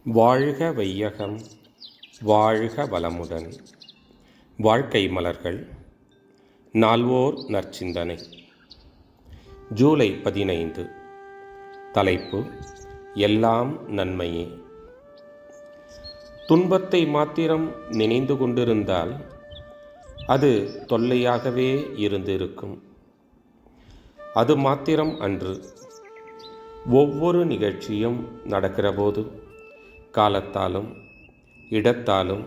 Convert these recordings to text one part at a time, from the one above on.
வாழ்க வையகம், வாழ்க வளமுடன். வாழ்க்கை மலர்கள். நால்வோர் நற்சிந்தனை. ஜூலை 15. தலைப்பு: எல்லாம் நன்மையே. துன்பத்தை மாத்திரம் நினைந்து கொண்டிருந்தால் அது தொல்லையாகவே இருந்திருக்கும். அது மாத்திரம் அன்று. ஒவ்வொரு நிகழ்ச்சியும் நடக்கிற போது காலத்தாலும் இடத்தாலும்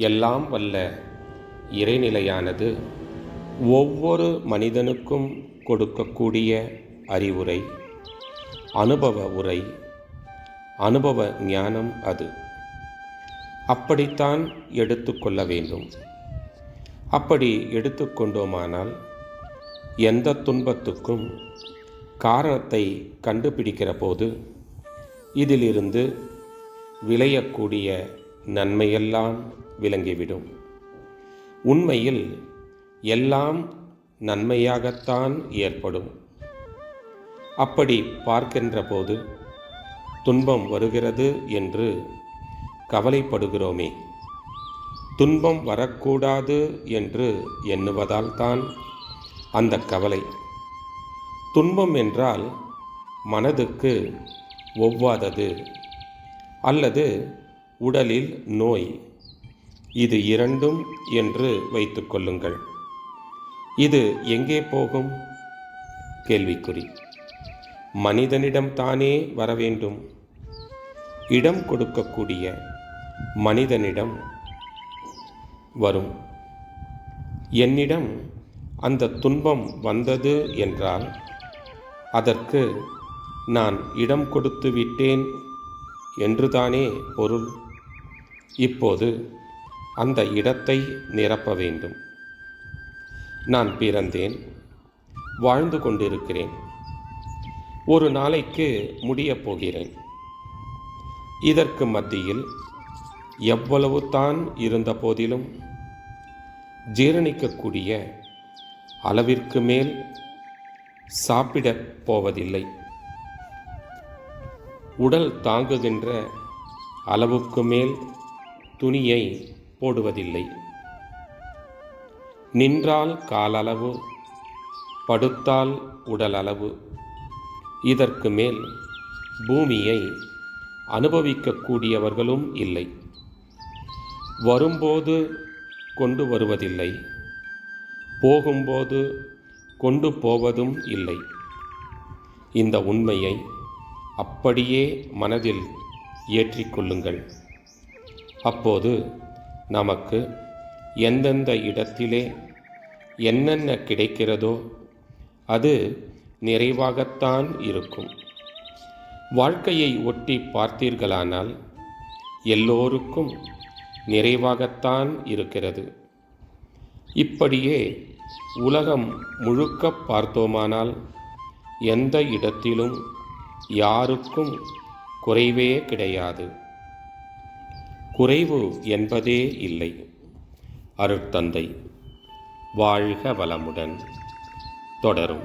எல்லாம் வல்ல இறைநிலையானது ஒவ்வொரு மனிதனுக்கும் கொடுக்கக்கூடிய அறிவுரை, அனுபவ உரை, அனுபவ ஞானம் அது. அப்படித்தான் எடுத்துக்கொள்ள வேண்டும். அப்படி எடுத்துக்கொண்டோமானால் எந்த துன்பத்துக்கும் காரணத்தை கண்டுபிடிக்கிற போது இதிலிருந்து விளையக்கூடிய நன்மையெல்லாம் விளங்கிவிடும். உண்மையில் எல்லாம் நன்மையாகத்தான் ஏற்படும். அப்படி பார்க்கின்ற போது துன்பம் வருகிறது என்று கவலைப்படுகிறோமே, துன்பம் வரக்கூடாது என்று எண்ணுவதால் தான் அந்த கவலை. துன்பம் என்றால் மனதுக்கு ஒவ்வாதது அல்லது உடலில் நோய், இது இரண்டும் என்று வைத்துக்கொள்ளுங்கள். இது எங்கே போகும்? கேள்விக்குறி. மனிதனிடம்தானே வர வேண்டும். இடம் கொடுக்கக்கூடிய மனிதனிடம் வரும். என்னிடம் அந்த துன்பம் வந்தது என்றால் அதற்கு நான் இடம் கொடுத்து விட்டேன் என்றுதானே பொருள். இப்போது அந்த இடத்தை நிரப்ப வேண்டும். நான் பிறந்தேன், வாழ்ந்து கொண்டிருக்கிறேன், ஒரு நாளைக்கு முடியப் போகிறேன். இதற்கு மத்தியில் எவ்வளவு தான் இருந்த போதிலும் ஜீரணிக்கக்கூடிய அளவிற்கு மேல் சாப்பிடப் போவதில்லை. உடல் தாங்குகின்ற அளவுக்கு மேல் துணியை போடுவதில்லை. நின்றால் காலளவு, படுத்தால் உடல் அளவு. இதற்கு மேல் பூமியை அனுபவிக்கக்கூடியவர்களும் இல்லை. வரும்போது கொண்டு வருவதில்லை, போகும்போது கொண்டு போவதும் இல்லை. இந்த உண்மையை அப்படியே மனதில் ஏற்றிக்கொள்ளுங்கள். அப்போது நமக்கு எந்தெந்த இடத்திலே என்னென்ன கிடைக்கிறதோ அது நிறைவாகத்தான் இருக்கும். வாழ்க்கையை ஒட்டி பார்த்தீர்களானால் எல்லோருக்கும் நிறைவாகத்தான் இருக்கிறது. இப்படியே உலகம் முழுக்க பார்த்தோமானால் எந்த இடத்திலும் யாருக்கும் குறைவே கிடையாது. குறைவு என்பதே இல்லை. அருட்தந்தை. வாழ்க வளமுடன். தொடரும்.